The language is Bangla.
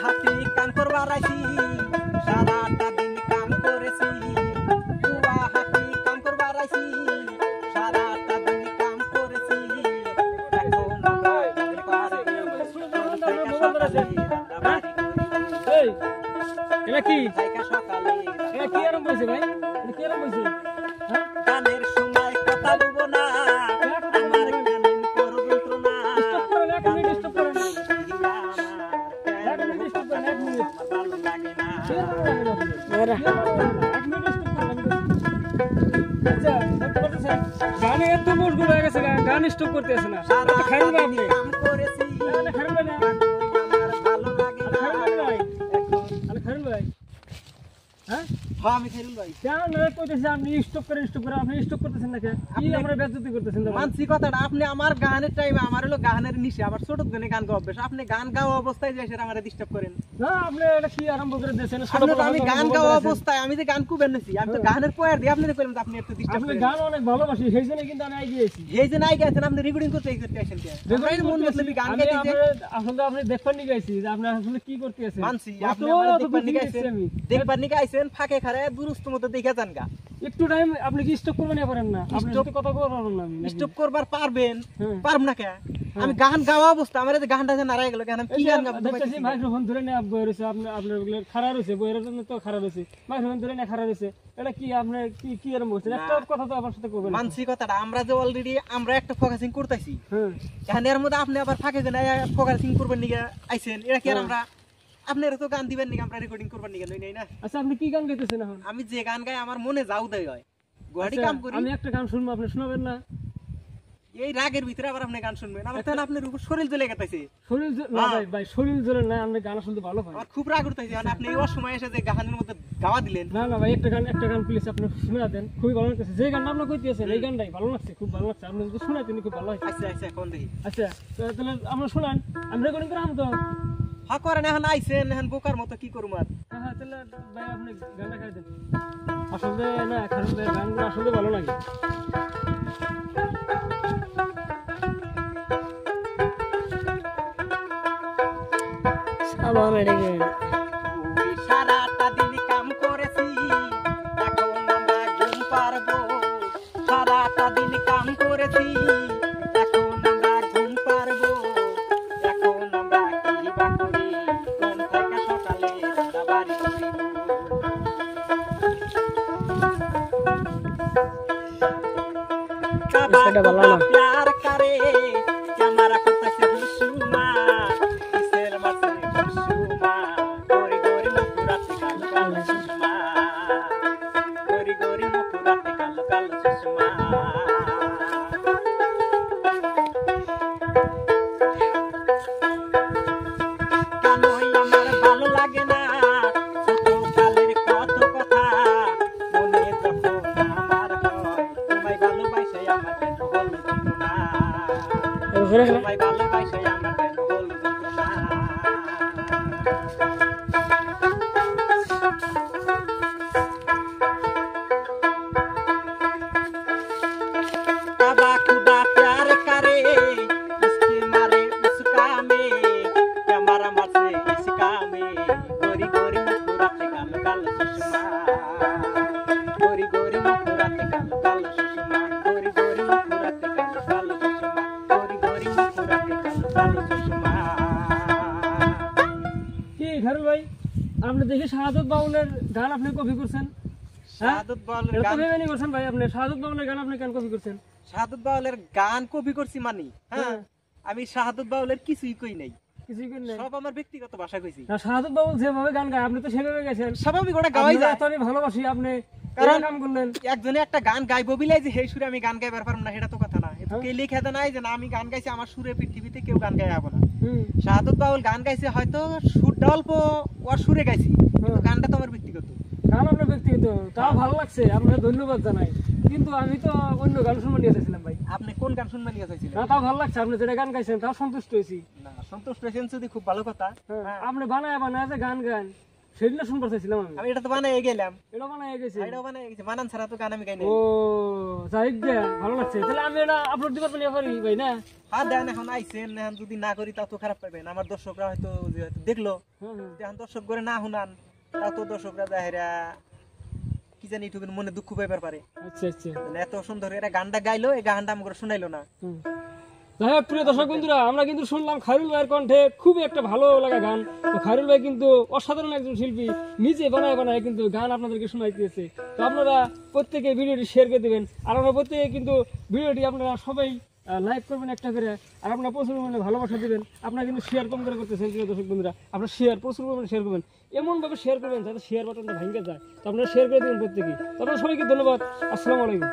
হাতি কাম করবার আইছি সারাটা দিন কাম করেছি বুয়া হাতি কাম করবার আইছি সারাটা দিন কাম করেছি এখন এই এটা কি সকালে এটা কি আরম্ভ হয়েছে ভাই এটা কি আরম্ভ হয়েছে হ্যাঁ গানের সময় কথা বলবো না আমার গান করো যন্ত্রণা স্টপ করেন এক মিনিট স্টপ করেন ভালো লাগে না গানে এত মশগুল হয়ে গেছে গান স্টপ করতেছে না খাইবেন না আপনি কাম করেছি খাইবেন না ভালো লাগে না খাইবেন ভাই হ্যাঁ আমি খেলুন ভাই কেন কইতেছে আপনি স্টপ করে আপনি স্টপ করতেছেন না কেন কি আমরা বেজ্জতি করতেছেন মানসি কথাটা আপনি আমার গানের টাইমে আমার হলো গানের নিশে আবার ছোট দিনে গান গাওয়া অভ্যাস আপনি গান গাওয়া অবস্থায় যে এসে আমারে ডিস্টার্ব করেন না আপনি এটা কি আরম্ভ করে দিয়েছেন আমি গান গাওয়া অবস্থায় আমি যে গান কুবেন নাছি আমি তো গানের পয়ার দিয়ে আপনি কইলেন আপনি একটু ডিস্টার্ব আপনি করেন গান অনেক ভালোবাসি সেই জন্য কিন্তু আমি আগে গেছি এই যে নাই গেছেন আপনি রেকর্ডিং করতে আইছেন কেন আমি মন মতলবি গান গাইতে আসলে আপনি দেখবার নি গাইছি যে আপনি আসলে কি করতে আছেন মানসি আপনি আমার দেখবার নি গাইছেন ফাঁকে খারে দুরুস্ত মতো দেখে যান গা একটু টাইম আপনি কি স্টপ করবেন না পারেন না আপনি সাথে কথা বলতে পারবেন না আমি স্টপ করবার পারবেন হ্যাঁ। পারব না কে আমি গান গাওয়া অবস্থা আমার যে গানটা যে নারায় গেল কেন কি গান গাবো দেখতেছি মাইক্রোফোন ধরে না বই রইছে আপনার খারাপ রইছে বইয়ের জন্য তো খারাপ রইছে মাইক্রোফোন ধরে না খারাপ রইছে এটা কি আপনি কি আরম্ভ করছেন একটা কথা তো আপনার সাথে করবেন মানসি কথাটা আমরা যে অলরেডি আমরা একটা ফোকাসিং করতেছি হ্যাঁ এখানে এর মধ্যে আপনি আবার ফাঁকে দেন ফোকাসিং করবেন নিকে আইছেন এটা কি আর আমরা আপনারা তো গান দিবেন নিকে আমরা রেকর্ডিং করবার নিকে নই না আচ্ছা আপনি কি গান গাইতেছেন এখন আমি যে গান গাই আমার মনে যাও দেয় হয় গুয়াহাটি কাম করি আমি একটা গান শুনবো আপনি শোনাবেন না এই রাগের ভিতরে আবার আপনি গান শুনবেন আমার তখন আপনার উপর শরীর জ্বলে গেছে শরীর না ভাই শরীর জ্বলে না আপনি গান শুনতে ভালো হয় আমার খুব রাগ উঠতেছে মানে আপনি এই অসময় এসে যে গানের মধ্যে গাওয়া দিলেন না ভাই একটা গান প্লিজ আপনি শোনা দেন খুবই ভালো লাগছে যে গানটা আপনি কইতেছেন এই গানটাই ভালো লাগছে খুব ভালো লাগছে আপনি যদি শোনাতেন খুব ভালো হয় আচ্ছা কোন দেখি আচ্ছা তাহলে আমরা শোনান আমি রেকর্ডিং করাম তো হ্যাঁ করেন এখন আইছেন এখন বোকার মতো কি করুম আর হ্যাঁ তাহলে ভাই আপনি গানটা খাই দেন আসলে না কারণ গানগুলো আসলে ভালো লাগে সারাটা দিন কাম করেছি এখন আমরা ঘুম পারবো সারাটা দিন কাম করেছি এখন আমরা ঘুম পারবো এখন আমরা কি বা করি কোন থেকে সকালে বাড়ি করিব प्यार करे हमारा कुत्ता से हुस्मा किसेर मासे हुस्मा गोरी गोरी मुकुराते कालो कालो सुषमा गोरी गोरी मुकुराते कालो कालो सुषमा কানোই আমার ভালো লাগে না ছোট কালের কত কথা মনে যখন আমার হয় তোমায় ভালোবাসে আমার কেন হলো যন্ত্রণা তোমায় ভালোবাসে আমার কেন হলো যন্ত্রণা काबा खुदा प्यार करे इसके मारे उसका में क्या मारा मासे इसका में गोरी गोरी मुकुराते कालो कालो सुषमा गोरी गोरी मुकुराते कालो कालो सुषमा गोरी गोरी मुकुराते कालो कालो सुषमा गोरी गोरी मुकुराते कालो कालो सुषमा কি ঘর ভাই আপনি দেখি শাহাদত বাউলের গান আপনি কপি করছেন শাহাদত বাউলের এটা তো গান ভেবে নি করছেন ভাই আপনি শাহাদত বাউলের গান আপনি কেন কপি করছেন শাহাদত বাউলের গান কপি করছি মানি হ্যাঁ হ্যাঁ। আমি শাহাদত বাউলের কিছুই কই নাই কিছুই করেন নাই সব আমার ব্যক্তিগত ভাষা কইছি না শাহাদত বাউল যেভাবে গান গায় আপনি তো সেভাবে গেছেন স্বাভাবিক ওটা গাওয়াই যায় আমি ভালোবাসি আপনি কারণ কাম করলেন একজনে একটা গান গাইবো বিলাই যে সেই সুরে আমি গান গাইবার পারবো না সেটা তো কথা না এটা কে লিখে দেয় নাই যে না আমি গান গাইছি আমার সুরে পৃথিবীতে কেউ গান গাই যাবো না শাহাদত বাউল গান গাইছে হয়তো সুরটা অল্প ওর সুরে গাইছি কিন্তু গানটা তো আমার ব্যক্তিগত গান আপনার ব্যক্তিগত তাও ভালো লাগছে আপনার ধন্যবাদ জানাই কিন্তু আমি তো অন্য গান শুনতে নিয়ে এসেছিলাম ভাই আপনি কোন গান শুনবেন নিয়ে চাইছিলেন না তাও ভালো লাগছে আপনি যেটা গান গাইছেন তাও সন্তুষ্ট হয়েছি না সন্তুষ্ট হয়েছেন যদি খুব ভালো কথা আপনি বানায় যে গান গান সেদিন শুনতে চাইছিলাম আমি। আমি এটা তো বানাই গেলাম, এটা বানায় গেছে। এটাও বানাই গেছি, বানান ছাড়া তো গান আমি গাই নাই। ও যাই গে, ভালো লাগছে। তাহলে আমি এটা আপলোড দিবার পারি ভাই না? হ্যাঁ দেন, এখন আইছেন, এখন যদি না করি তাও তো খারাপ পাবেন। আমার দর্শকরা হয়তো দেখলো, হ্যাঁ হ্যাঁ। এখন দর্শক করে না শুনান তাও তো দর্শকরা যাহেরা কি জানি একটু মনে দুঃখ পাইবার পারে। আচ্ছা আচ্ছা। মানে এত সুন্দর এরা গানটা গাইলো, এই গানটা আমাকে শোনাইলো না। হুম। যাই হোক প্রিয় দর্শক বন্ধুরা, আমরা কিন্তু শুনলাম খায়রুল ভাইয়ের কণ্ঠে খুবই একটা ভালো লাগা গান। তো খায়রুল ভাই কিন্তু অসাধারণ একজন শিল্পী, নিজে বানায় বানায় কিন্তু গান আপনাদেরকে শোনাইতেছে। তো আপনারা প্রত্যেকে ভিডিওটি শেয়ার করে দেবেন, আর আমরা প্রত্যেকে কিন্তু ভিডিওটি আপনারা সবাই লাইক করবেন একটা করে, আর আপনারা প্রচুর পরিমাণে ভালোবাসা দিবেন। আপনারা কিন্তু শেয়ার কম করে করতেছেন প্রিয় দর্শক বন্ধুরা, আপনারা শেয়ার প্রচুর পরিমাণে শেয়ার করবেন, এমনভাবে শেয়ার করবেন যাতে শেয়ার বাটনটা ভেঙে যায়। তো আপনারা শেয়ার করে দেবেন প্রত্যেকেই। তো আপনারা সবাইকে ধন্যবাদ, আসসালামু আলাইকুম।